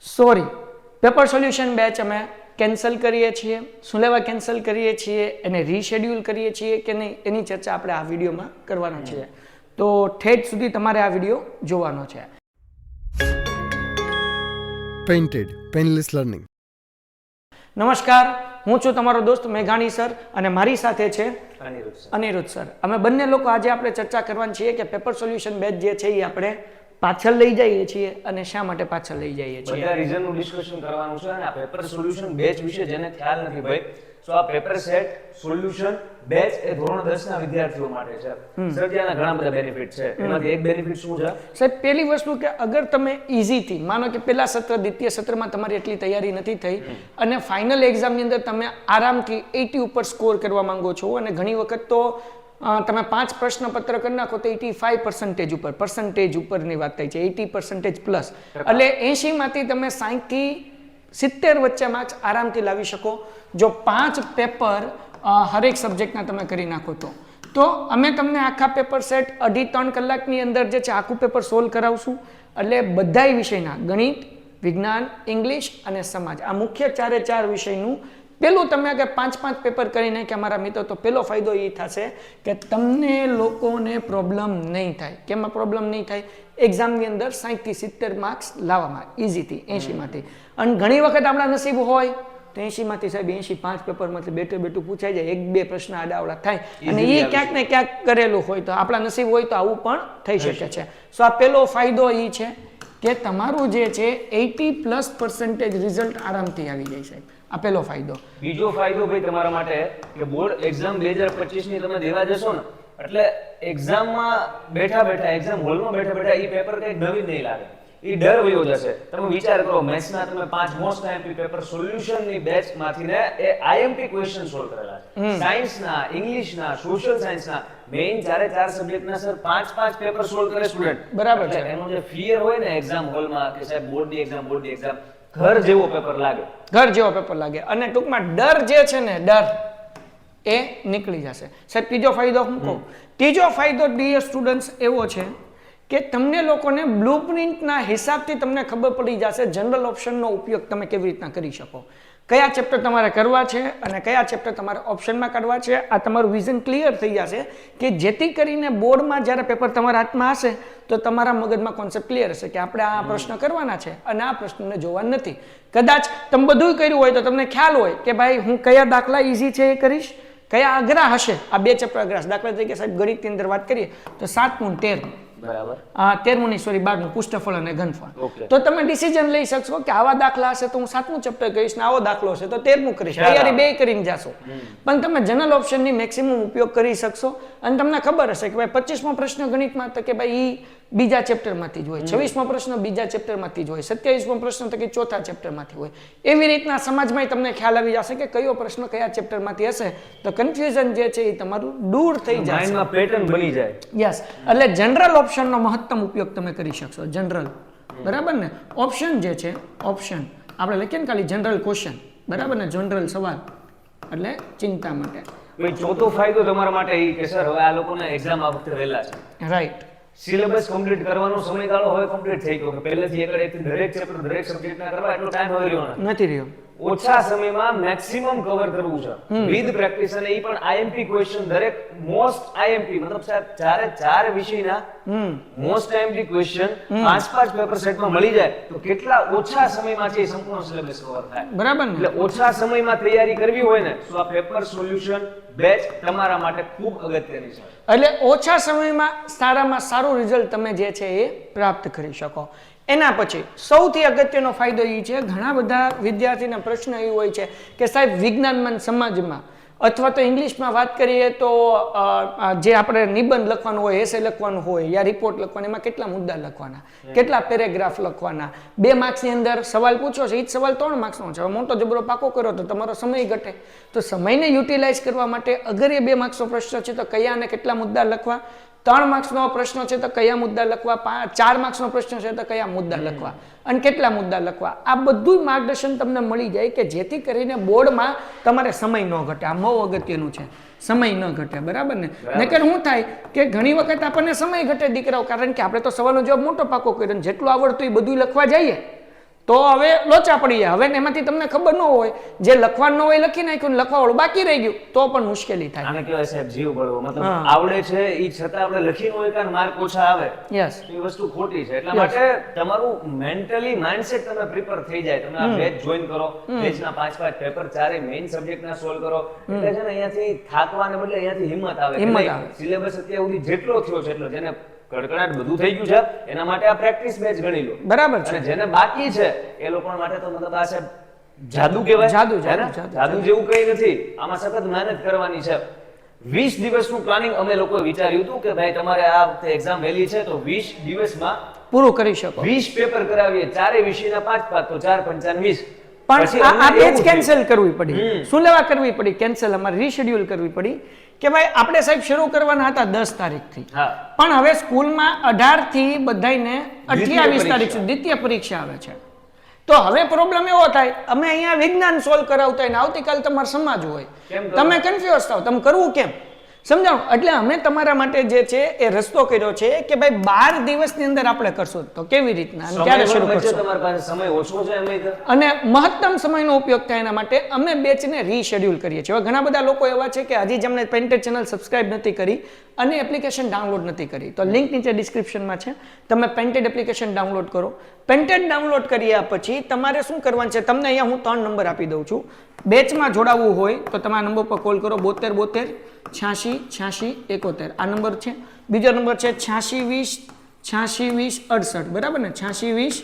Sorry, paper solution batch અમે cancel કરીએ છીએ, શું લેવા કેન્સલ કરીએ છીએ, એને રીશેડ્યુલ કરીએ છીએ કે નહીં, એની ચર્ચા આપણે આ વિડીયોમાં કરવાના છીએ. તો ઠેઠ સુધી તમારે આ વિડીયો જોવાનો છે. Painted painless learning. નમસ્કાર, હું છું તમારો દોસ્ત મેઘાણી સર અને મારી સાથે છે અનિરુદ્ધ સર. અમે બંને લોકો આજે આપણે ચર્ચા કરવાની છીએ કે પેપર સોલ્યુશન બેચ જે છે એ આપણે પાછળ લઈ જઈએ છીએ અને શા માટે પાછળ લઈ જઈએ છીએ. બધા રીઝનનું ડિસ્કશન કરવાનું છે અને આ પેપર સોલ્યુશન બેચ વિશે જેને ખ્યાલ નથી ભાઈ, તો આ પેપર સેટ સોલ્યુશન બેચ એ ધોરણ 10 ના વિદ્યાર્થીઓ માટે છે. સર ત્યાંના ઘણા બધા બેનિફિટ છે. એમાંથી એક બેનિફિટ શું છે? સાહેબ, પહેલી વસ્તુ કે અગર તમે ઇઝીથી માનો કે પહેલા સત્ર દ્વિતીય સત્રમાં તમારી એટલી તૈયારી નથી થઈ અને ફાઇનલ એક્ઝામની અંદર તમે આરામથી 80 ઉપર સ્કોર કરવા માંગો છો અને ઘણી વખત તો તમે 5 પ્રશ્નપત્ર કરી નાખો તો 85% પર્સન્ટેજ ઉપરની વાત થાય છે, 80% પ્લસ. એટલે 80 માંથી તમે 60 થી 70 વચ્ચે માર્ક્સ આરામથી લાવી શકો જો 5 પેપર હરેક સબ્જેક્ટના તમે કરી નાખો તો અમે તમને આખા પેપર સેટ 2.5-3 કલાકની અંદર જે છે આખું પેપર સોલ્વ કરાવશું. એટલે બધાય વિષયના ગણિત, વિજ્ઞાન, ઇંગ્લિશ અને સમાજ આ મુખ્ય 4 વિષયનું પેલું તમે અગર 5 પેપર કરીને કે અમારા મિત્રો તો પેલો ફાયદો એ થશે કે તમને લોકોને પ્રોબ્લેમ નહીં થાય. કેમાં પ્રોબ્લેમ નહીં થાય? એક્ઝામની અંદર 60 થી 70 માર્ક્સ લાવવામાં ઇઝીથી 80 માંથી. અને ઘણી વખત આપણા નસીબ હોય તો 80 માંથી સાહેબ 85 પેપરમાંથી બેઠું પૂછાઈ જાય, 1-2 પ્રશ્ન આડાવડા થાય અને એ ક્યાંક ને ક્યાંક કરેલું હોય તો આપણા નસીબ હોય તો આવું પણ થઈ શકે છે. સો આ પેલો ફાયદો એ છે કે તમારું જે છે 80+% રિઝલ્ટ આરામથી આવી જાય સાહેબ. આ પેલો ફાયદો. બીજો ફાયદો ભાઈ તમારા માટે કે બોર્ડ એક્ઝામ 2025 ની તમે દેવા જશો ને એટલે એક્ઝામમાં બેઠા એક્ઝામ હોલમાં બેઠા એ પેપર કઈ નવીન નહીં લાગે. એ ડર વયો જશે. તમે વિચાર કરો, મેથ્સના તમે 5 મોસ્ટ આઈએમપી પેપર સોલ્યુશનની બેચમાંથી ને એ આઈએમપી ક્વેશ્ચન સોલ્વ કરેલા છે. સાયન્સના, ઇંગ્લિશના, સોશિયલ સાયન્સના મેઇન 4 સબ્જેક્ટના સર 5 પેપર સોલ્વ કરે સ્ટુડન્ટ. બરાબર છે. એનો જે ફિયર હોય ને એક્ઝામ હોલમાં કે સાહેબ બોર્ડની એક્ઝામ ઘર જેવો પેપર લાગે. ઘર જેવો પેપર લાગે અને ટૂંકમાં ડર જે છે ને ડર એ નીકળી જશે. સાહેબ ત્રીજો ફાયદો હું કહું. ત્રીજો ફાયદો ડીયર સ્ટુડન્ટ્સ એવો છે કે તમને લોકોને બ્લુપ્રિન્ટના હિસાબથી તમને ખબર પડી જશે જનરલ ઓપ્શનનો ઉપયોગ તમે કેવી રીતના કરી શકો, કયા ચેપ્ટર તમારે કરવા છે અને કયા ચેપ્ટર તમારે ઓપ્શનમાં કાઢવા છે. આ તમારું વિઝન ક્લિયર થઈ જશે કે જેથી કરીને બોર્ડમાં જ્યારે પેપર તમારા હાથમાં હશે તો તમારા મગજમાં કોન્સેપ્ટ ક્લિયર હશે કે આપણે આ પ્રશ્ન કરવાના છે અને આ પ્રશ્નને જોવા નથી. કદાચ તમે બધું કર્યું હોય તો તમને ખ્યાલ હોય કે ભાઈ હું કયા દાખલા ઇઝી છે એ કરીશ, કયા અઘરા હશે. આ 2 ચેપ્ટર અઘરા. દાખલા તરીકે સાહેબ ગણિતની અંદર વાત કરીએ તો 7મું અને 13મું. બરાબર. 13મું નહીં, સોરી 12મું, પુષ્ઠફળ અને ઘનફળ. તો તમે ડિસિઝન લઈ શકશો કે આવા દાખલા હશે તો હું 7મું ચેપ્ટર કરીશ ને આવો દાખલો હશે તો 13મું કરીશ. તૈયારી 2 કરીને જાશો. પણ તમે જનરલ ઓપ્શનની મેક્સિમમ ઉપયોગ કરી શકશો અને તમને ખબર હશે કે ભાઈ 25મો પ્રશ્ન ગણિતમાં તો કે ભાઈ ઈ બીજા ચેપ્ટરમાંથી જ હોય, 26મો પ્રશ્ન બીજા ચેપ્ટરમાંથી જ હોય, 27મો પ્રશ્ન તો કે ચોથા ચેપ્ટરમાંથી હોય. એવી રીતના સમાજમાં તમને ખ્યાલ આવી જશે કે કયો પ્રશ્ન કયા ચેપ્ટરમાંથી હશે તો કન્ફ્યુઝન જે છે એ તમારું દૂર થઈ જશે. માઇન્ડમાં પેટર્ન બની જાય. યસ. એટલે જનરલ ઓપ્શનનો મહત્તમ ઉપયોગ તમે કરી શકશો. જનરલ, બરાબર ને. ઓપ્શન જે છે, ઓપ્શન આપણે લખીએ ને ખાલી જનરલ ક્વેશ્ચન, બરાબર ને, જનરલ સવાલ એટલે ચિંતા માટે. ભાઈ ચોથો ફાયદો તમારા માટે એ કે સર હવે આ લોકોને એક્ઝામ આ વખતે વહેલા છે. રાઈટ. સિલેબસ કમ્પ્લીટ કરવાનો સમયગાળો હવે કમ્પ્લીટ થઈ ગયો. પહેલેથી એકથી દરેક ચેપ્ટર દરેક સબ્જેક્ટના કરવા એટલો ટાઈમ હવે રહ્યો નથી રહ્યો. ઓછા સમયમાં મેક્સિમમ કવર કરવું છે વિથ પ્રેક્ટિસ અને એ પણ આઈએમપી ક્વેશ્ચન દરેક મોસ્ટ આઈએમપી મતલબ સાહેબ 4 વિષયના મોસ્ટ આઈએમપી ક્વેશ્ચન 5 પેપર સેટમાં મળી જાય તો કેટલા ઓછા સમયમાં છે સંપૂર્ણ સિલેબસ કવર થાય. બરાબર ને. એટલે ઓછા સમયમાં તૈયારી કરવી હોય ને તો આ પેપર સોલ્યુશન બેચ તમારા માટે ખૂબ અગત્યની છે. એટલે ઓછા સમયમાં સારામાં સારું રિઝલ્ટ તમે જે છે એ પ્રાપ્ત કરી શકો. એના પછી સૌથી અગત્યનો ફાયદો એ છે, ઘણા બધા વિદ્યાર્થીના પ્રશ્ન એ હોય છે કે સાહેબ વિજ્ઞાનમાં, સમાજમાં અથવા તો ઇંગ્લિશમાં વાત કરીએ તો જે આપણે નિબંધ લખવાનું હોય, એસે લખવાનું હોય યા રિપોર્ટ લખવાનો, એમાં કેટલા મુદ્દા લખવાના, કેટલા પેરેગ્રાફ લખવાના. 2 માર્ક્સની અંદર સવાલ પૂછો છે, એ જ સવાલ 3 માર્ક્સનો છે. મોટો જબરો પાકો કર્યો તો તમારો સમય ઘટે. તો સમયને યુટિલાઇઝ કરવા માટે અગર એ 2 માર્ક્સનો પ્રશ્ન છે તો કયા અને કેટલા મુદ્દા લખવા, 3 માર્ક્સનો પ્રશ્ન છે તો કયા મુદ્દા લખવા, 4 માર્ક્સનો પ્રશ્ન છે તો કયા મુદ્દા લખવા અને કેટલા મુદ્દા લખવા. આ બધું માર્ગદર્શન તમને મળી જાય કે જેથી કરીને બોર્ડમાં તમારે સમય ન ઘટે. આ બહુ અગત્યનું છે, સમય ન ઘટે. બરાબર ને. નકર શું થાય કે ઘણી વખત આપણને સમય ઘટે દીકરાઓ, કારણ કે આપણે તો સવાલનો જવાબ મોટો પાકો કર્યો જેટલું આવડતું એ બધું લખવા જઈએ તો હવે લોચા પડી જાય. હવે એમાંથી તમને ખબર ન હોય, જે લખવાનું ન હોય લખી નાખ્યું ને લખવાવાળું બાકી રહી ગયું તો પણ મુશ્કેલી થાય. આને કહેવાય સાહેબ જીવ બળવો. મતલબ આવડે છે ઈ છતાં આપણે લખી ન હોય કારણ માર્ક ઓછા આવે, યસ, એ વસ્તુ ખોટી છે. એટલા માટે તમારું મેન્ટલી માઇન્ડસેટ તમે પ્રિપેર થઈ જાય. તમે આ બેચ જોઈન કરો, બેચના 5 પેપર, ચારે મેઇન સબ્જેક્ટના સોલ્વ કરો, એટલે છે ને અહીંયાથી થાકવાને બદલે અહીંયાથી હિંમત આવે. સિલેબસ અત્યાર સુધી જેટલો થયો છે એટલો, જેને કડકડાટ બધું થઈ ગયું છે એના માટે આ પ્રેક્ટિસ બેચ ગણી લો. બરાબર છે. અને જેને બાકી છે એ લોકો માટે તો મતલબ આ છે જાદુ કહેવાય. જાદુ જેવું કઈ નથી, આમાં સખત મહેનત કરવાની છે. 20 દિવસનું પ્લાનિંગ અમે લોકોએ વિચાર્યું હતું કે ભાઈ તમારે આ વખતે એક્ઝામ વહેલી છે તો 20 દિવસમાં પૂરું કરી શકો. 20 પેપર કરાવીએ, ચારે વિષયના 5 તો 4 × 5 = 20. પણ આ બેચ કેન્સલ કરવી પડી. શું લેવા કરવી પડી? કેન્સલ, અમારે રીશેડ્યુલ કરવી પડી કે ભાઈ આપણે સાહેબ શરૂ કરવાના હતા 10 તારીખથી, પણ હવે સ્કૂલમાં 18 થી બધાયને 28 તારીખ સુધી દ્વિતીય પરીક્ષા આવે છે. તો હવે પ્રોબ્લેમ એવો થાય, અમે અહીંયા વિજ્ઞાન સોલ્વ કરાવતા હોય ને આવતીકાલ તમારો સમાજ હોય, તમે કન્ફ્યુઝ થાવ, તમે કરવું કેમ? સમજાવો. એટલે અમે તમારા માટે જે છે એ રસ્તો કર્યો છે કે ભાઈ 12 દિવસની અંદર આપણે કરશું. તો કેવી રીતના અને ક્યારે શરૂ કરશું? તમારી પાસે સમય ઓછો છે એમ નહીં, અને મહત્તમ સમયનો ઉપયોગ થાય એના માટે અમે બેચને રીશેડ્યુલ કરીએ છીએ. હવે ઘણા બધા લોકો એવા છે કે હજી જેમને પેન્ટેડ ચેનલ સબસ્ક્રાઇબ નથી કરી અને એપ્લિકેશન ડાઉનલોડ નથી કરી, તો લિંક નીચે ડિસ્ક્રિપ્શનમાં છે. તમે પેન્ટેડ એપ્લિકેશન ડાઉનલોડ કરો. પેન્ટેડ ડાઉનલોડ કર્યા પછી તમારે શું કરવાનું છે, તમને અહીંયા હું 3 નંબર આપી દઉં છું. બેચમાં જોડાવવું હોય તો તમે આ નંબર પર કોલ કરો, 72 72 86 86 71. આ નંબર છે. બીજો નંબર છે 86 20 86 20 68. બરાબર ને? 86 20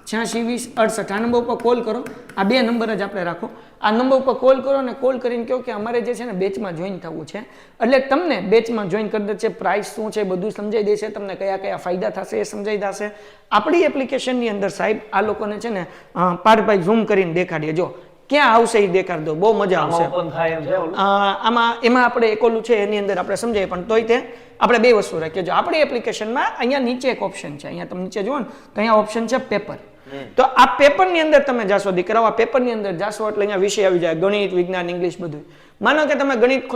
86 20 68. આ નંબર ઉપર કોલ કરો. આ 2 નંબર જ આપણે રાખો. આ નંબર ઉપર કોલ કરો અને કોલ કરીને કહો કે અમારે જે છે ને બેચમાં જોઈન થવું છે. એટલે તમને બેચમાં જોઈન કરી દેશે, પ્રાઇસ શું છે બધું સમજાઈ દેશે, તમને કયા કયા ફાયદા થશે એ સમજાઈ દેશે. આપણી એપ્લિકેશનની અંદર સાહેબ આ લોકોને છે ને પાર્થભાઈ ઝૂમ કરીને દેખાડીએ. જો ક્યાં આવશે એ દેખાડ દો, બહુ મજા આવશે. આમાં એમાં આપણે એક ઓલું છે એની અંદર આપણે સમજાય, પણ તોય તે આપણે 2 વસ્તુ રાખીએ. જો આપણી એપ્લિકેશનમાં અહીંયા નીચે એક ઓપ્શન છે, અહીંયા તમે નીચે જુઓ ને તો અહીંયા ઓપ્શન છે પેપર. તો આ પેપરની અંદર તમે જાશો દીકરાઓ, આ પેપરની અંદર જાશો એટલે અહીંયા વિષય આવી જાય, ગણિત, વિજ્ઞાન, ઇંગ્લિશ બધું. માનો કે તમે ગણિત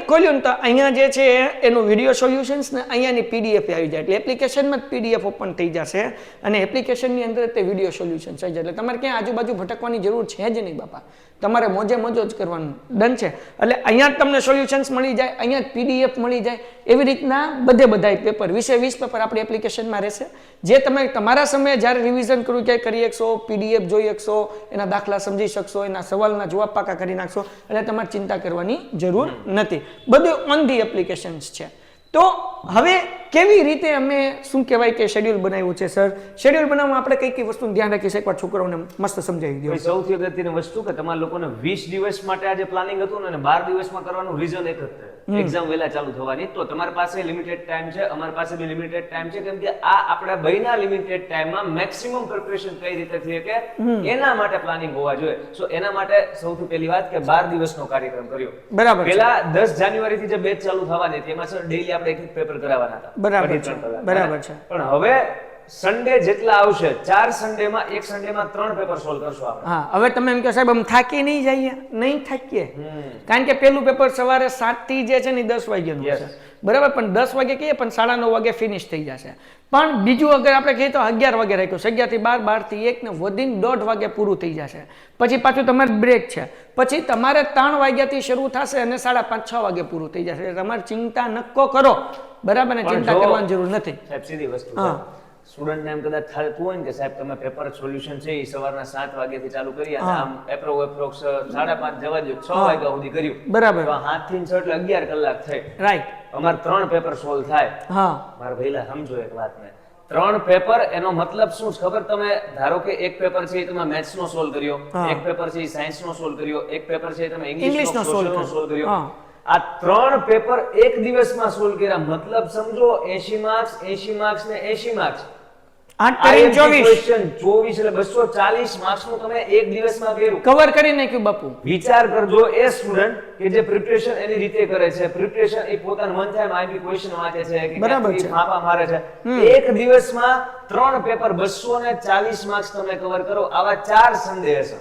ખોલ્યું ને તો અહીંયા જે છે એનું વિડીયો સોલ્યુશન્સ ને અહીંયાની પીડીએફ આવી જાય. એટલે એપ્લિકેશનમાં જ પીડીએફ ઓપન થઈ જશે અને એપ્લિકેશનની અંદર તે વિડીયો સોલ્યુશન્સ આવી જાય. એટલે તમારે ક્યાંય આજુબાજુ ભટકવાની જરૂર છે જ નહીં બાપા, તમારે મોજે મોજો જ કરવાનું. ડન છે. એટલે અહીંયા જ તમને સોલ્યુશન્સ મળી જાય, અહીંયા જ પીડીએફ મળી જાય. એવી રીતના બધાય પેપર 20 પેપર આપણી એપ્લિકેશનમાં રહેશે, જે તમે તમારા સમયે જ્યારે રિવિઝન કરવું ક્યાંય કરી શકશો, પીડીએફ જોઈ શકશો, એના દાખલા સમજી શકશો, એના સવાલના જવાબ પાકા કરી નાખશો. એટલે તમારે ચિંતા કરવાની જરૂર નથી. બધું ઓન ધી એપ્લિકેશન્સ છે. તો હવે કેવી રીતે અમે શું કહેવાય કે શેડ્યુલ બનાવ્યું છે સર? શેડ્યુલ બનાવવામાં આપણે કઈ કઈ વસ્તુનું ધ્યાન રાખીએ એકવાર છોકરાઓને મસ્ત સમજાવી દો. સૌથી અગત્યની વસ્તુ કે તમારા લોકોને 20 દિવસ માટે આજે પ્લાનિંગ હતું ને 12 દિવસમાં કરવાનું રીઝન એક જ છે, એક્ઝામ વહેલા ચાલુ થવાની. તો તમારી પાસે લિમિટેડ ટાઈમ છે, અમારી પાસે બી લિમિટેડ ટાઈમ છે, કેમ કે આ આપણા બૈના લિમિટેડ ટાઈમમાં મેક્સિમમ પ્રિપરેશન કઈ રીતે થઈ કે એના માટે પ્લાનિંગ હોવા જોઈએ. સો એના માટે સૌથી પહેલી વાત કે 12 દિવસનો કાર્યક્રમ કર્યો. બરાબર. પહેલા 10 જાન્યુઆરી થી જે બેચ ચાલુ થવાની હતી એમાં સર ડેઈલી આપણે એક પેપર કરાવવાના હતા. બરાબર છે. પણ હવે સન્ડે જેટલા આવશે, 4 સન્ડેમાં એક સન્ડેમાં 3 પેપર સોલ્વ કરશું આપણે. હા, હવે તમે એમ કહો સાહેબ અમે થાકી નહીં જઈએ? નહીં થાકીએ, કારણ કે પેલું પેપર સવારે 7 થી જે છે ને 10 વાગ્યાનું છે. બરાબર, પણ 10 વાગે કહીએ પણ 9:30 વાગે ફિનિશ થઈ જશે. પણ બીજું અગર આપણે કહીએ તો 11 વાગે રાખ્યું, 11 થી 12, 12 થી 1 ને વધીને 1:30 વાગે પૂરું થઈ જશે. પછી પાછું તમારે બ્રેક છે, પછી તમારે 3 વાગ્યાથી શરૂ થશે અને 5:30 6 વાગે પૂરું થઈ જશે. એટલે તમારે ચિંતા નક્કો કરો. બરાબર ને? ચિંતા કરવાની જરૂર નથી સાહેબ. સીધી વસ્તુ છે. સ્ટુડન્ટ ને એમ કદાચ થતું હોય ને કે સાહેબ તમે પેપર સોલ્યુશન છે એ સવારના 7 વાગ્યાથી ચાલુ કરી અને આમ એપ્રોક્સ 5:30 જવા દો 6 વાગ્યા સુધી કર્યું. બરાબર. તો 7 થી 6 એટલે 11 કલાક થઈ. રાઈટ. અમાર 3 પેપર સોલ્વ થાય. હા, મારા ભઈલા સમજો એક વાતને. 3 પેપર એનો મતલબ શું છે ખબર? તમે ધારો કે એક પેપર છે તમે મેથ્સ નો સોલ્વ કર્યો, એક પેપર છે સાયન્સ નો સોલ્વ કર્યો, એક પેપર છે તમે ઇંગ્લિશ નો સોલ્વ કર્યો. આ 3 પેપર એક દિવસમાં સોલ્વ કર્યા. મતલબ સમજો 80 માર્ક્સ 80 માર્ક્સ ને 80 માર્ક્સ. 8 × 24 એટલે 240 માર્ક્સ નું તમે એક દિવસમાં કર્યું, કવર કરી નાખ્યું બાપુ. વિચાર કરજો એ સ્ટુડન્ટ કે જે પ્રિપરેશન એની રીતે કરે છે, પ્રિપરેશન એ પોતાનું મન થાય આઈબી ક્વેશ્ચન વાંચે છે કે ક્યાંથી માપા મારે છે, એક દિવસમાં 3 પેપર 240 માર્ક્સ તમે કવર કરો. આવા 4 સન્ડે હશે.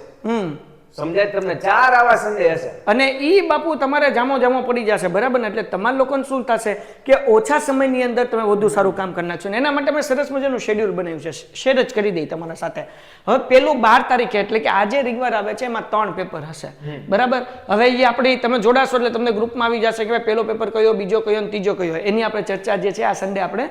સમજાય તમને? 4 આવા સન્ડે હશે. અને ઈ બાપુ તમારે જામો પડી જશે, બરાબર ને? એટલે તમારા લોકોને શું થશે કે ઓછા સમયની અંદર તમે વધુ સારું કામ કરી નાખશો. એના માટે મેં સરસ મજાનું શેડ્યુલ બનાવ્યું છે, શેર જ કરી દઈ તમારા સાથે. હવે પેલું 12 તારીખે એટલે કે આજે રિગવાર આવે છે, એમાં 3 પેપર હશે, બરાબર? હવે એ આપણે તમે જોડાશો એટલે તમને ગ્રુપમાં આવી જશે કે ભાઈ પેલો પેપર કયો, બીજો કયો અને ત્રીજો કયો. એની આપણે ચર્ચા જે છે આ સન્ડે આપણે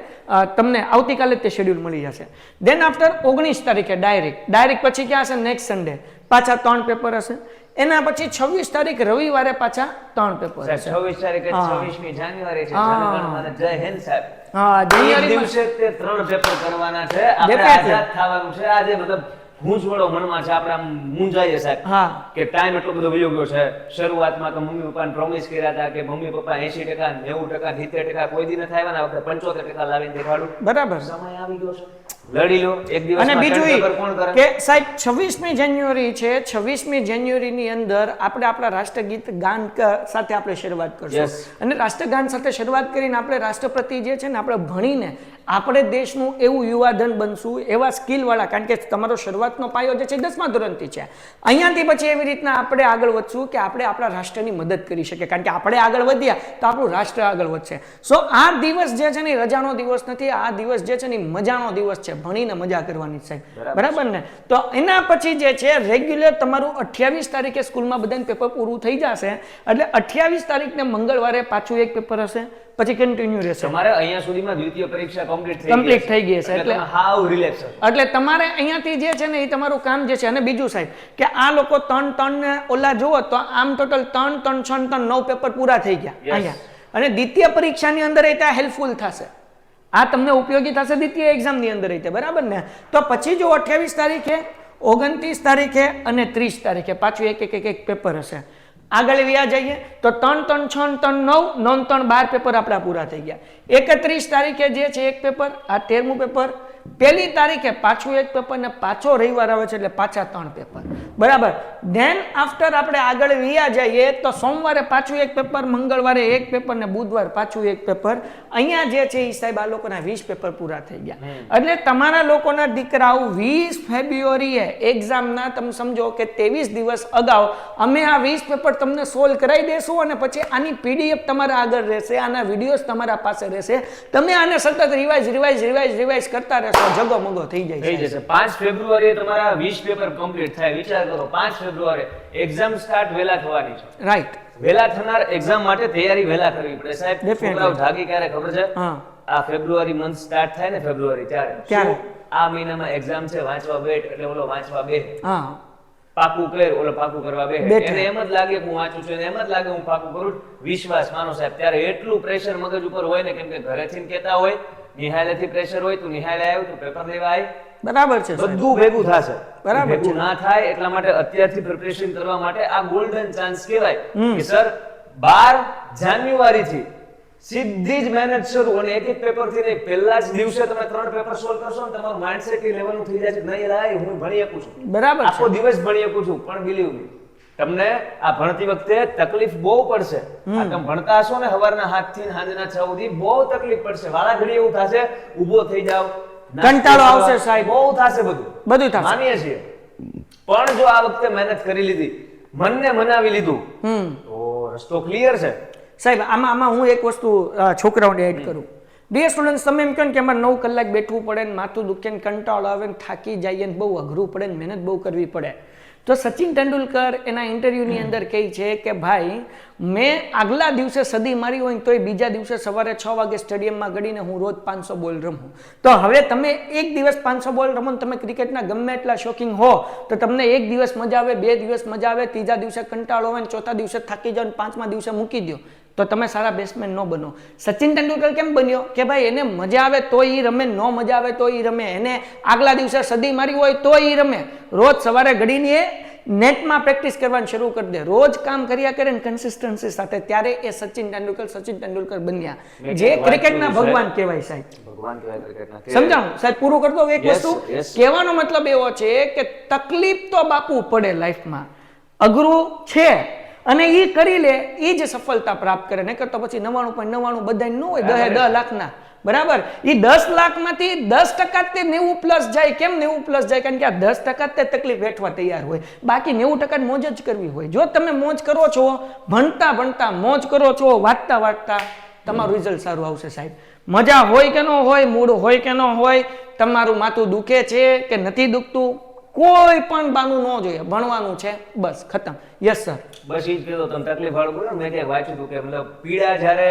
તમને આવતીકાલે જ તે શેડ્યુલ મળી જશે. દેન આફ્ટર 19 તારીખે ડાયરેક્ટ પછી ક્યાં હશે? નેક્સ્ટ સન્ડે પાછા 3 પેપર હશે. એના પછી 26 તારીખ રવિવારે પાછા 3 પેપર હશે. 26 તારીખે 26મી જાન્યુઆરી છે. જનગણમન જય હિન્દ સાહેબ. હા, જાન્યુઆરી દિવસે તે 3 પેપર કરવાના છે. આપણે આઝાદ થવાનું છે. આજે મતલબ ગૂંચવણો મનમાં છે, આપણે આમ મૂંઝાઈએ સાહેબ કે ટાઈમ એટલો બધો વયો ગયો છે. શરૂઆતમાં તો મમ્મી પપ્પાને પ્રોમિસ કર્યા હતા કે મમ્મી પપ્પા 80%, 90%, 70% કોઈ દી નથી આવ્યા ને, વખતે 75% લાવીને દેખાડું. બરાબર, સમય આવી ગયો છે, લડી લો એક દિવસ. અને બીજું કે સાહેબ 26મી જાન્યુઆરી છે, 26મી જાન્યુઆરીની અંદર આપણે આપણા રાષ્ટ્રગીત ગાન સાથે આપણે શરૂઆત કરશું. અને રાષ્ટ્રગાન સાથે શરૂઆત કરીને આપણે રાષ્ટ્રપતિ જે છે ને આપણે ભણીને આપણે દેશનું એવું યુવાધન બનશું, એવા સ્કિલ વાળા. કારણ કે તમારો શરૂઆતનો પાયો જે છે 10મા ધોરણથી છે. અહીંયાથી પછી એવી રીતના આપણે આગળ વધશું કે આપણે આપણા રાષ્ટ્રની મદદ કરી શકીએ. કારણ કે આપણે આગળ વધ્યા તો આપણું રાષ્ટ્ર આગળ વધશે. સો આ દિવસ જે છે ને રજાનો દિવસ નથી, આ દિવસ જે છે ને મજાનો દિવસ છે, ભણીને મજા કરવાની છે, બરાબર ને? તો એના પછી જે છે રેગ્યુલર તમારું 28 તારીખે સ્કૂલમાં બધાને પેપર પૂરું થઈ જશે. એટલે 28 તારીખને મંગળવારે પાછું એક પેપર હશે, પછી કન્ટિન્યુ રહેશે. તમારે અહીંયા સુધીમાં દ્વિતીય પરીક્ષા કમ્પ્લીટ થઈ ગઈ છે. એટલે હાવ રિલેક્સ. એટલે તમારે અહીંયાથી જે છે ને એ તમારું કામ જે છે. અને બીજું સાહેબ કે આ લોકો 3 ને ઓલા જુઓ તો આમ ટોટલ 3, 3, 6, 3, 9 પેપર પૂરા થઈ ગયા અહીંયા. અને દ્વિતીય પરીક્ષાની અંદર એ ત્યાં હેલ્પફુલ થશે, આ તમને ઉપયોગી થશે દ્વિતીય એક્ઝામની અંદર રીતે, બરાબર ને? તો પછી જો 28 તારીખે, 29 તારીખે અને 30 તારીખે પાછું એક પેપર હશે. આગળ વ્યા જઈએ તો 3, 3, 6, 3, 9, 9, 3, 12 પેપર આપણા પૂરા થઈ ગયા. 31 તારીખે જે છે એક પેપર, આ 13મું પેપર. 1લી તારીખે પાછું એક પેપર ને પાછો રવિવાર આવે છે એટલે પાછા 3 પેપર, બરાબર? ધેન આફ્ટર આપણે આગળ વ્યા જઈએ તો સોમવારે પાછું એક પેપર, મંગળવારે એક પેપર ને બુધવાર પાછું એક પેપર. અહીંયા જે છે એ સાહેબ આ લોકોના 20 પેપર પૂરા થઈ ગયા. એટલે તમારા લોકોના દીકરાઓ 20 ફેબ્રુઆરીએ એક્ઝામના તમે સમજો કે 23 દિવસ અગાઉ અમે આ 20 પેપર તમને સોલ્વ કરાવી દેશું. અને પછી આની PDF તમારા આગળ રહેશે, આના વિડીયોઝ તમારા પાસે રહેશે. તમે આને સતત રિવાઇઝ કરતા રહેશો, જગો મગો થઈ જશે. 5 ફેબ્રુઆરીએ તમારા 20 પેપર કમ્પ્લીટ થાય. વિચાર કરો, 5 ફેબ્રુઆરીએ એક્ઝામ સ્ટાર્ટ વેલા થવાની છે. રાઈટ. વેલા થનાર એક્ઝામ માટે તૈયારી વેલા કરવી પડે સાહેબ. છોકરાઓ જાગી ક્યારે ખબર છે? આ ફેબ્રુઆરી મંથ સ્ટાર્ટ થાય ને ફેબ્રુઆરી ત્યારે આ મહિનામાં એક્ઝામ છે, વાંચવા બેઠ એટલે ઓલો વાંચવા બે. પાકું કર, ઓલો પાકું કરવા બે. એને એમ જ લાગે હું વાંચું છું, એને એમ જ લાગે હું પાકું કરું. વિશ્વાસ માનો સાહેબ. ત્યારે એટલું પ્રેશર મગજ ઉપર હોય ને, કેમ કે ઘરેથી કહેતા હોય, નિહાળેથી પ્રેશર હોય, તું નિહાળે આવ્યો તું પેપર દેવા આવી. બરાબર છે, બધું ભેગું થશે. બરાબર ભેગું ના થાય એટલા માટે અત્યારથી પ્રિપરેશન કરવા માટે આ ગોલ્ડન ચાન્સ કહેવાય કે સર 12 જાન્યુઆરી થી સીધી જ મહેનત શરૂ. અને એક પેપર થી નહીં, પહેલા જ દિવસે તમે 3 પેપર સોલ્વ કરશો ને તમારું માઇન્ડસેટ એ લેવલનું થઈ જાય છે. નહીં લાય હું ભણી શકું છું, બરાબર, આખો દિવસ ભણી શકું છું. પણ બિલીવ મી, તમને આ ભણતી વખતે તકલીફ બહુ પડશે. આ તમે ભણતા હશો ને સવારના 7 થી સાંજના 6 સુધી બહુ તકલીફ પડશે. વાળા ઘડી એવું થશે, ઊભો થઈ જાવ, કંટાળો આવશે સાહેબ, બહુ થશે, બધું થશે, માનીએ છીએ. પણ જો આ વખતે મહેનત કરી લીધી, મનને મનાવી લીધું, તો રસ્તો ક્લિયર છે સાહેબ. આમાં હું એક વસ્તુ છોકરાઓને એડ કરું. ડિયર સ્ટુડન્ટ્સ, તમે એમ કહો કે અમારે 9 કલાક બેઠવું પડે ને માથું દુખે ને કંટાળો આવે ને થાકી જઈએ ને બહુ અઘરું પડે ને મહેનત બહુ કરવી પડે. તો સચિન તેંડુલકર એના ઇન્ટરવ્યુની અંદર કહે છે કે ભાઈ મેં આગલા દિવસે સદી મારી હોય તોય બીજા દિવસે સવારે 6 વાગે સ્ટેડિયમમાં ગડીને હું રોજ 500 બોલ રમું. તો હવે તમે એક દિવસ 500 બોલ રમો, તમે ક્રિકેટના ગમે એટલા શોખીન હો તો તમને એક દિવસ મજા આવે, 2 દિવસ મજા આવે, ત્રીજા દિવસે કંટાળો આવે, ચોથા દિવસે થાકી જાવ, 5મા દિવસે મૂકી દો, તો તમે સારા બેટ્સમેન ન બનો. સચિન તેંડુલકર કેમ બન્યો કે ભાઈ એને મજા આવે તો એ રમે, ન મજા આવે તો એ રમે. એને આગલા દિવસે સદી મારી હોય તો એ રમે. રોજ સવારે ઘડીને નેટમાં પ્રેક્ટિસ કરવાનું શરૂ કરી દે, રોજ કામ કર્યા કરે ને કન્સિસ્ટન્સી સાથે, ત્યારે એ સચિન તેંડુલકર બન્યા, જે ક્રિકેટના ભગવાન કહેવાય સાહેબ. ભગવાન કહેવાય ક્રિકેટના. સમજાવું સાહેબ, પૂરું કરી દઉં એક વસ્તુ. કહેવાનો મતલબ એવો છે કે તકલીફ તો બાપુ પડે લાઈફમાં, અઘરું છે, અને એ કરી લે એ જ સફળતા પ્રાપ્ત કરે. નહીં કરતો પછી 99.99 બધા ન હોય, 10 લાખના બરાબર. એ 10 લાખમાંથી 10% તે 90 પ્લસ જાય. કેમ 90 પ્લસ જાય? કારણ કે આ 10% તે તકલીફ વેઠવા તૈયાર હોય, બાકી 90% મોજ જ કરવી હોય. જો તમે મોજ કરો છો, ભણતા ભણતા મોજ કરો છો, વાંચતા વાંચતા, તમારું રિઝલ્ટ સારું આવશે સાહેબ. મજા હોય કે ન હોય, મૂડ હોય કે ન હોય, તમારું માથું દુખે છે કે નથી દુખતું, કોઈ પણ બાનું ન જોઈએ, ભણવાનું છે બસ, ખતમ. Yes sir. બસ ઈ જ કહેતો તમે તકલીફ વાળું બોલો. મેં ક્યાંક વાંચ્યું હતું કે મતલબ પીડા જ્યારે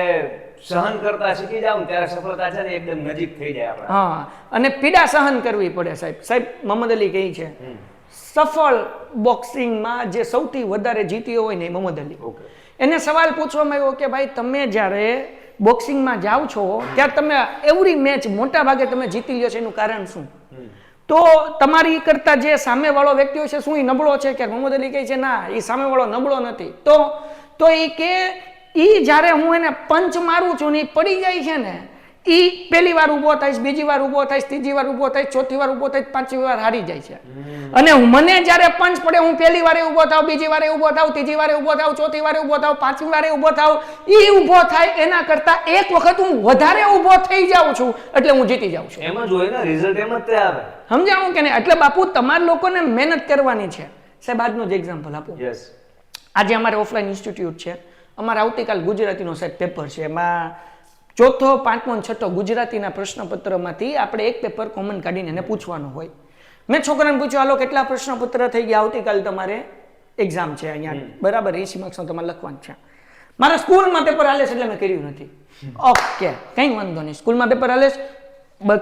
સહન કરતા શીખી જાવ ત્યારે સફળતા છે ને એકદમ નજીક થઈ જાય આપણા. હા, અને પીડા સહન કરવી પડે સાહેબ. સાહેબ મોહમ્મદ અલી કહે છે સફળ બોક્સિંગમાં જે સૌથી વધારે જીત્યો હોય ને એ મોહમ્મદ અલી. એને સવાલ પૂછવામાં આવ્યો કે ભાઈ તમે જ્યારે બોક્સિંગમાં જાઓ છો ત્યારે તમે એવરી મેચ મોટા ભાગે તમે જીતી લ્યો છો, એનું કારણ શું? તો તમારી કરતા જે સામેવાળો વ્યક્તિ હોય છે શું એ નબળો છે? કે મોહમ્મદ અલી કહે છે ના, એ સામેવાળો નબળો નથી. તો એ કે ઈ જ્યારે હું એને પંચ મારું છું ને એ પડી જાય છે ને, ઈ પહેલી વાર ઊભો થાય, બીજી વાર ઊભો થાય, ત્રીજી વાર ઊભો થાય, ચોથી વાર ઊભો થાય, પાંચમી વાર હારી જાય છે. અને મને જ્યારે પંચ પડે, હું પહેલી વારે ઊભો થાવ, બીજી વારે ઊભો થાવ, ત્રીજી વારે ઊભો થાવ, ચોથી વારે ઊભો થાવ, પાંચમી વારે ઊભો થાવ, ઈ ઊભો થાય એના કરતા એક વખત હું વધારે ઊભો થઈ જાઉં છું એટલે હું જીતી જાઉં છું. એમ જ હોય ને, રિઝલ્ટ એમ જ તે આવે. સમજાણું કે નહીં? એટલે બાપુ તમારા લોકોને મહેનત કરવાની છે સાહેબ. આજનું જ એક્ઝામ્પલ આપો. યસ. આજે અમારે ઓફલાઈન ઇન્સ્ટિટ્યૂટ છે, અમારે આવતીકાલ ગુજરાતીનો સાહેબ પેપર છે. એમાં ચોથો, પાંચમો અને છઠ્ઠો ગુજરાતીના પ્રશ્નપત્રમાંથી આપણે એક પેપર કોમન કાઢીને એને પૂછવાનું હોય. મેં છોકરાને પૂછ્યું હાલો કેટલા પ્રશ્નપત્ર થઈ ગયા, આવતીકાલ તમારે એક્ઝામ છે અહીંયા, બરાબર 80 માર્ક્સનો તમારે લખવાનું છે. મારા સ્કૂલમાં પેપર હાલે છે એટલે મેં કર્યું નથી. ઓકે, કંઈ વાંધો નહીં. સ્કૂલમાં પેપર હાલે છે,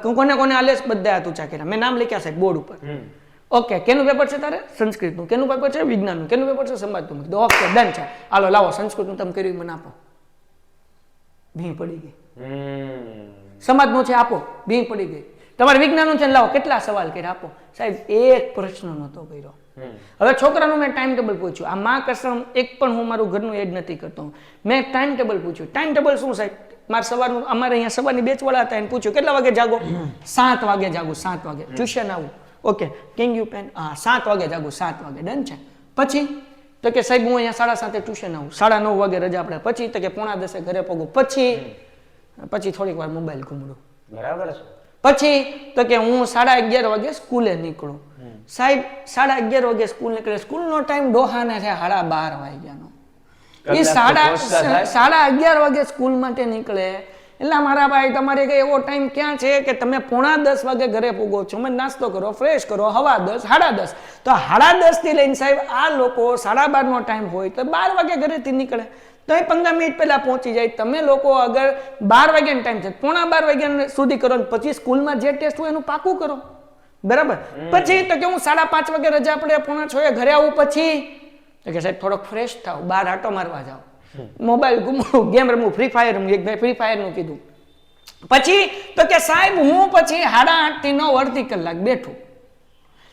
કોને કોને હાલે છે બધા હાથ ઊંચા કર્યા. મેં નામ લખ્યા સાહેબ બોર્ડ ઉપર. ઓકે, કેનું પેપર છે તારે? સંસ્કૃતનું. કેનું પેપર છે? વિજ્ઞાનનું. કેનું પેપર છે? સમાજનું. કીધું ઓકે ડન છે, હાલો લાવો સંસ્કૃતનું તમે કર્યું મને આપો. ભીં પડી ગઈ. સમાજનું છે આપો, ભીં પડી ગઈ. તમારે વિજ્ઞાનનું છે લાવો, કેટલા સવાલ કર્યા આપો. સાહેબ એક પ્રશ્ન નહોતો કર્યો. હવે છોકરાનું મેં ટાઈમ ટેબલ પૂછ્યું. આ માં કસમ એક પણ હું મારું ઘરનું એડ નથી કરતો. મેં ટાઈમ ટેબલ પૂછ્યું. ટાઈમ ટેબલ શું સાહેબ? મારે સવારનું, અમારે અહીંયા સવારની બેચવાળા હતા, એને પૂછ્યું કેટલા વાગે જાગો? 7 વાગે જાગું. 7 વાગે ટ્યુશન આવું. ઓકે, કેંગ યુ પેન? હા 7 વાગે જાગું. 7 વાગે ડન છે. પછી તો કે સાહેબ હું અહીંયા 7:30 ટ્યુશન આવું, 9:30 વાગે રજા પડે. પછી તો કે 9:45 ઘરે પગું. પછી થોડીક વાર મોબાઈલ ઘૂમડું. બરાબર છે. પછી તો કે હું 11:30 વાગે સ્કૂલે નીકળું. સાહેબ 11:30 વાગે સ્કૂલ નીકળે, સ્કૂલનો ટાઈમ ડોહાને છે 12:30 વાગ્યાનો. એ 11:30 વાગે સ્કૂલ માટે નીકળે એટલે મારા ભાઈ તમારે કઈ એવો ટાઈમ ક્યાં છે કે તમે 9:45 વાગે ઘરે પૂગો છો, મને નાસ્તો કરો, ફ્રેશ કરો, 10:15 10:30. તો 10:30 થી લઈને સાહેબ આ લોકો 12:30 નો ટાઈમ હોય તો 12 વાગે ઘરેથી નીકળે તો એ 15 મિનિટ પહેલા પહોંચી જાય. તમે લોકો અગર 12 વાગ્યાનો ટાઈમ છે, 11:15 વાગ્યા સુધી કરો, પછી સ્કૂલમાં જે ટેસ્ટ હોય એનું પાકું કરો, બરાબર. પછી તો કે હું 5:30 વાગે રજા પડે, 5:45 ઘરે આવું. પછી તો કે સાહેબ થોડોક ફ્રેશ થાવ, બહાર આટો મારવા જાઓ, મોબાઈલ ઘૂમું, ગેમ રમું, ફ્રી ફાયર રમું. એક ભાઈ ફ્રી ફાયર નું કીધું. પછી તો કે સાહેબ હું પછી 8:30 થી 9 અડધી કલાક બેઠું,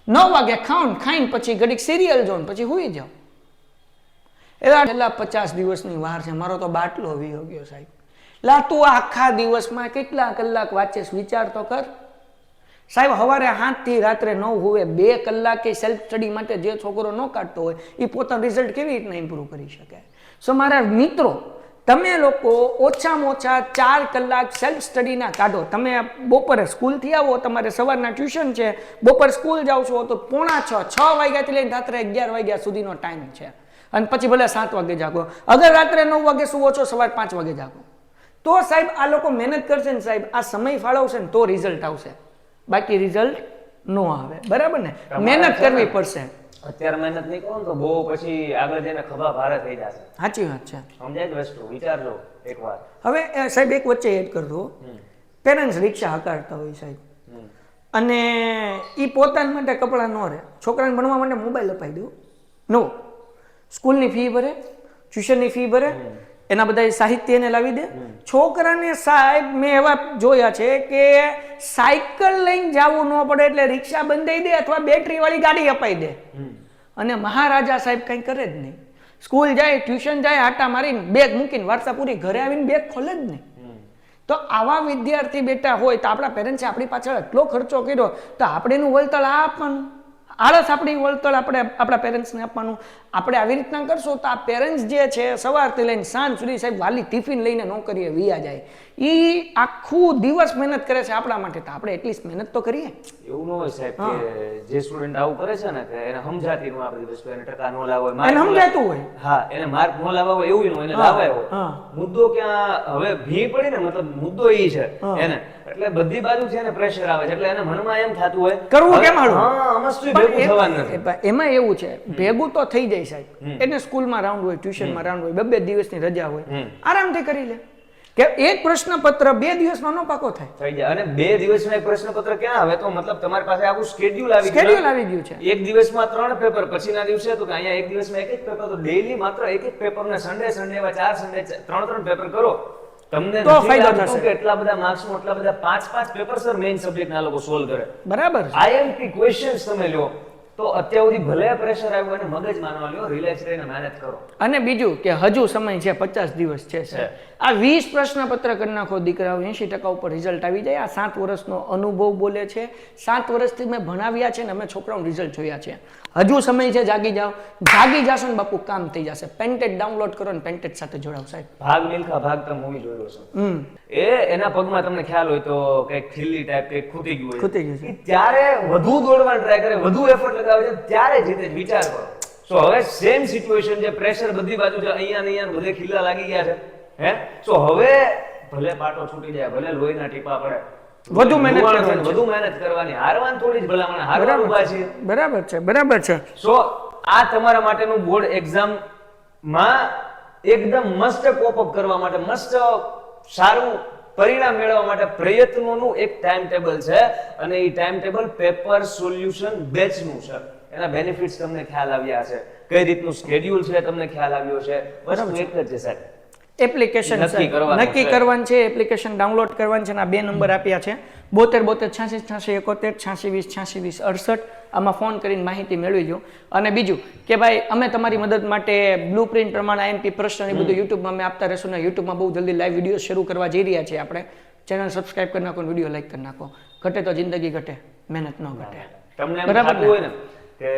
9 વાગે ખાઈને પછી ઘડીક સિરિયલ જોઉં, પછી હુઈ જાઉં. એલા છેલ્લા 50 દિવસની વાર છે, મારો તો બાટલો વીયો ગયો સાહેબ. લા તું આખા દિવસમાં કેટલા કલાક વાંચેસ વિચાર તો કર સાહેબ. સવારે 7 થી રાત્રે 9 હોય, 2 કલાકે સેલ્ફ સ્ટડી માટે જે છોકરો ન કાઢતો હોય એ પોતાનું રિઝલ્ટ કેવી રીતના ઇમ્પ્રૂવ કરી શકે? સો મારા મિત્રો, તમે લોકો ઓછામાં ઓછા 4 કલાક સેલ્ફ સ્ટડીના કાઢો. તમે બપોરે સ્કૂલથી આવો, તમારે સવારના ટ્યુશન છે, બપોર સ્કૂલ જાઓ છો તો 5:45 6 વાગ્યાથી લઈને રાત્રે 11 વાગ્યા સુધીનો ટાઈમ છે. અને પછી ભલે 7 વાગે જાગો. અગર રાત્રે 9 વાગે સુવો છો, સવારે 5 વાગે જાગો, તો સાહેબ આ લોકો મહેનત કરશે ને સાહેબ, આ સમય ફાળવશે ને તો રિઝલ્ટ આવશે, બાકી રિઝલ્ટ ન આવે, બરાબર ને? મહેનત કરવી પડશે. અત્યારે મહેનત નહીં કરો ને તો બહુ પછી આગળ જઈને ખભા ભારે થઈ જશે. સાચી વાત છે. સમજાય જ વસ્તુ, વિચારજો એકવાર. હવે સાહેબ એક વચ્ચે એડ કરી દો. પેરેન્ટ્સ રિક્ષા હકારતા હોય સાહેબ, અને એ પોતાના માટે કપડાં ન રહે, છોકરાને ભણવા માટે મોબાઈલ અપાઈ દો. નો, સ્કૂલની ફી ભરે, ટ્યુશનની ફી ભરે, એના બધા સાહિત્ય એને લાવી દે. છોકરાને સાહેબ મેં એવા જોયા છે કે સાયકલ લઈને જવું ન પડે એટલે રિક્ષા બંધાઈ દે અથવા બેટરી વાળી ગાડી અપાઈ દે. અને મહારાજા સાહેબ કંઈ કરે જ નહીં. સ્કૂલ જાય, ટ્યુશન જાય, આટા મારીને બેગ મૂકીને વાર્તા પૂરી, ઘરે આવીને બેગ ખોલે જ નહીં. તો આવા વિદ્યાર્થી બેટા હોય તો આપણા પેરેન્ટ્સે આપણી પાછળ એટલો ખર્ચો કર્યો તો આપણે એનું વળતર આપવાનું. આળસ આપણી વળતર આપણે આપણા પેરેન્ટ્સને આપવાનું. આપણે આવી રીતના કરશું તો આ પેરેન્ટ્સ જે છે સવારથી લઈને સાંજ સુધી સાહેબ વાલી ટિફિન લઈને નોકરીએ વિયા જાય. એ આખું દિવસ મહેનત કરે છે આપણા માટે, તો આપણે એટલીસ્ટ મહેનત તો કરીએ. એવું ન હોય સાહેબ કે જે સ્ટુડન્ટ આવું કરે છે ને કે એને સમજાતી ન આ બધી વસ્તુ, એને ટકા ન લાવવા હોય, એને સમજાતું હોય. હા, એને માર્ક ન લાવવા હોય એવું ન હોય, એને લાવાય હોય. મુદ્દો ક્યાં હવે ભી પડી ને, મતલબ મુદ્દો ઈ છે એને, એટલે બધી બાજુથી એને પ્રેશર આવે છે, એટલે એને મનમાં એમ થતું હોય કરવું કેમ હાલું. હા, અમસ્તું ભેગું થવાનું નથી. એમાં એવું છે ભેગું તો થઈ જાય સાહેબ. એને સ્કૂલમાં રાઉન્ડ હોય, ટ્યુશનમાં રાઉન્ડ હોય, 2 દિવસની રજા હોય, આરામથી કરી લે. કે એક પ્રશ્નપત્ર 2 દિવસમાં નો પાકો થાય થઈ જાય. અને 2 દિવસમાં એક પ્રશ્નપત્ર ક્યાં આવે, તો મતલબ તમારી પાસે આખું સ્કેડ્યુલ આવી ગયું છે. એક દિવસમાં 3 પેપર, પછીના દિવસે તો કે અહીંયા એક દિવસમાં એક પેપર, તો ડેઈલી માત્ર એક પેપર ને સન્ડે એવા 4 સન્ડે 3 પેપર કરો, તમને તો ફાયદો થશે. કે એટલા બધા માર્ક્સ માં એટલા બધા 5 પેપર સર મેઇન સબ્જેક્ટ ના લોકો સોલ્વ કરે. બરાબર. આઈએમપી ક્વેશ્ચન્સ તમે લો તો અત્યાર સુધી ભલે પ્રેશર આવ્યું અને મગજ માનવા લ્યો, રિલેક્સ રહીને મહેનત કરો. અને બીજું કે હજુ સમય છે, 50 દિવસ છે. આ 20 પ્રશ્નપત્ર કરી નાખો દીકરાઓ, 80% ઉપર રિઝલ્ટ આવી જાય. આ 7 વર્ષનો અનુભવ બોલે છે. 7 વર્ષથી મેં ભણાવ્યા છે ને અમે છોકરાઓનું રિઝલ્ટ જોયા છે. હજુ સમય છે, જાગી જાઓ. જાગી જાશો ને બાપુ કામ થઈ જશે. પેન્ટેડ ડાઉનલોડ કરો ને પેન્ટેડ સાથે જોડાવ સાહેબ. ભાગ મિલ્ખા ભાગ તમે મૂવી જોયો છો, એના પગમાં તમને ખ્યાલ હોય તો કઈક ખીલ્લી ટાઈપ કઈક ખૂટી ગયું હોય, ત્યારે વધુ દોડવા ટ્રાય કરે, વધુ એફર્ટ લગાવે છે, ત્યારે જીતે. વિચાર કરો. સો હવે સેમ સિચ્યુએશન છે, પ્રેશર બધી બાજુ છે, અહીંયા ને અહીંયા બધે ખીલ્લા લાગી ગયા છે. સો હવે ભલે પાટો છૂટી જાય, ભલે લોહીના ટીપા પડે, વધુ મહેનત કરવાની, હારવાની થોડી જ ભલામણ, હારવા ઊભા છે. બરાબર છે. સો આ તમારા માટેનું બોર્ડ એક્ઝામ માં એકદમ મસ્ત કોપ અપ કરવા માટે, મસ્ત સારું પરિણામ મેળવવા માટે પ્રયત્નોનું એક ટાઈમ ટેબલ છે. અને એ ટાઈમ ટેબલ પેપર સોલ્યુશન બેચનું છે. એના બેનિફિટ્સ તમને ખ્યાલ આવ્યા છે, કઈ રીતનું સ્કેડ્યુલ છે તમને ખ્યાલ આવ્યો છે. વસ્તુ એક જ છે સાહેબ, એપ્લિકેશન નક્કી કરવાનું છે, એપ્લિકેશન ડાઉનલોડ કરવાનું છે. અને આ 2 નંબર આપ્યા છે, 72 86 86 71 86 20 86 68. આમાં ફોન કરીને માહિતી મેળવી લો. અને બીજું કે ભાઈ અમે તમારી મદદ માટે બ્લુ પ્રિન્ટ પ્રમાણે આઈએમપી પ્રશ્ન એ બધું યુટ્યુબમાં અમે આપતા રહેશું. ને યુટ્યુબમાં બહુ જલ્દી લાઈવ વિડીયો શરૂ કરવા જઈ રહ્યા છીએ આપણે. ચેનલ સબસ્ક્રાઇબ કરી નાખો, વિડીયો લાઈક કરી નાખો. ઘટે તો જિંદગી ઘટે, મહેનત ન ઘટે. તમને બરાબર હોય ને કે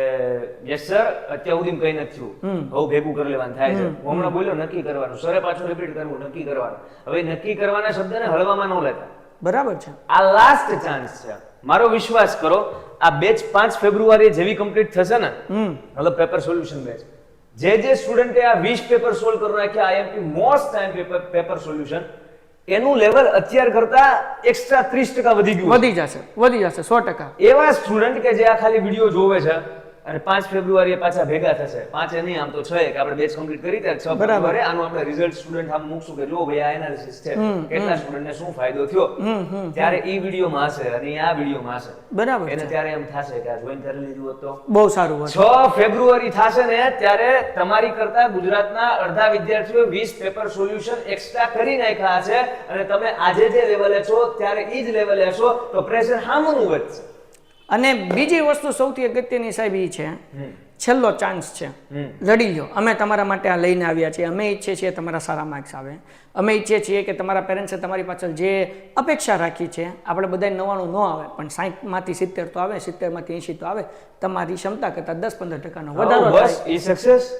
યસ સર અત્યાર સુધી કઈ નથી થયું, બહુ ભેગું કરી લેવાનું થાય છે. હું હમણાં બોલ્યો નક્કી કરવાનું, સરે પાછું રિપીટ કરવું, નક્કી કરવાનું. હવે નક્કી કરવાના શબ્દને હળવામાં ન લેતા. બરાબર છે. આ લાસ્ટ ચાન્સ છે. મારો વિશ્વાસ કરો, આ બેચ 5 ફેબ્રુઆરી જેવી કમ્પ્લીટ થશે ને, મતલબ પેપર સોલ્યુશન બેચ, જે સ્ટુડન્ટે આ 20 પેપર સોલ્વ કરી નાખ્યા, IMP most time paper solution, એનું લેવલ અત્યાર કરતા એક્સ્ટ્રા 30% વધી ગયું, વધી જશે 100%. એવા સ્ટુડન્ટ કે જે આ ખાલી વિડીયો જોવે છે અને 5 ફેબ્રુઆરીએ પાછા ભેગા થશે, 5 નહીં આમ તો 6 કે આપણે બેચ કમ્પ્લીટ કરી ત્યારે 6 ફેબ્રુઆરીએ આનું આપણે રિઝલ્ટ સ્ટુડન્ટ આમ મૂકશું કે જો ભાઈ આ એનાલિસિસ છે, કેટલા સ્ટુડન્ટને શું ફાયદો થયો, ત્યારે ઈ વિડીયોમાં હશે અને આ વિડીયોમાં હશે. બરાબર. એને ત્યારે એમ થશે કે આ જોઈન કરી લીધું હોત તો બહુ સારું હોત. 6 ફેબ્રુઆરી થશે ને ત્યારે તમારી કરતા ગુજરાતના અડધા વિદ્યાર્થીઓ 20 પેપર સોલ્યુશન એક્સ્ટ્રા કરી નાખ્યા છે અને તમે આજે જે લેવલે છો ત્યારે ઈ જ લેવલે હશો, તો પ્રેશર હામનું વધશે. અને બીજી વસ્તુ સૌથી અગત્યની સાહેબ એ છે, છેલ્લો ચાન્સ છે, લડી લો. અમે તમારા માટે આ લઈને આવ્યા છીએ. અમે ઈચ્છીએ છીએ તમારા સારા માર્ક્સ આવે. અમે ઈચ્છીએ છીએ કે તમારા પેરેન્ટ્સે તમારી પાછળ જે અપેક્ષા રાખી છે, આપણે બધાય 99 ન આવે પણ 60માંથી 70 તો આવે, 70માંથી 80 તો આવે. તમારી ક્ષમતા કરતાં 10-15% વધારો થાય,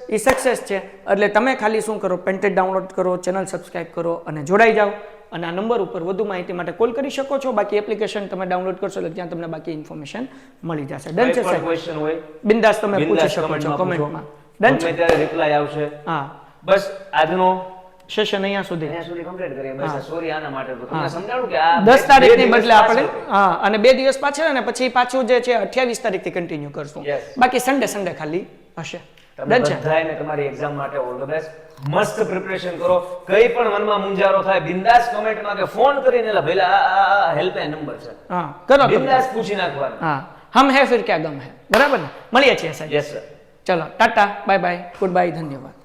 એ સક્સેસ છે. એટલે તમે ખાલી શું કરો, પેન્ટેડ ડાઉનલોડ કરો, ચેનલ સબસ્ક્રાઇબ કરો અને જોડાઈ જાઓ. અને આ નંબર ઉપર વધુ માહિતી માટે કોલ કરી શકો છો. બાકી એપ્લિકેશન તમે ડાઉનલોડ કરશો એટલે ત્યાં તમને બાકી ઇન્ફોર્મેશન મળી જશે. ડન છે સાહેબ? ક્વેશ્ચન હોય બિંદાસ તમે પૂછી શકો છો કમેન્ટમાં. ડન છે? ત્યારે રિપ્લાય આવશે. હા, બસ આજનો સેશન અહીંયા સુધી કમ્પ્લીટ કરીએ. બસ સોરી આના માટે તો તમને સમજાણું કે આ 10 તારીખની બદલે આપણે અને 2 દિવસ પાછળ અને પછી પાછું જે છે 28 તારીખથી કન્ટિન્યુ કરશું. બાકી સન્ડે ખાલી હશે. ડન છે? બધાને તમારી એક્ઝામ માટે ઓલ ધ બેસ્ટ. મસ્ત પ્રિપરેશન કરો. કઈ પણ મનમાં મુંજારો થાય બિંદાસ કમેન્ટમાં કે ફોન કરીને ભઈલા આ હેલ્પલાઈન નંબર છે, હા કરો, બિંદાસ પૂછી નાખવાનું. હા, હમ હે ફિર ક્યા ગમ હે. બરાબર ને? મળીએ છીએ સાહેબ. Yes sir. ચલો tata, bye bye, goodbye, ધન્યવાદ.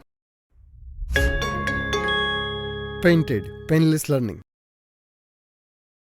Painted Painless Learning.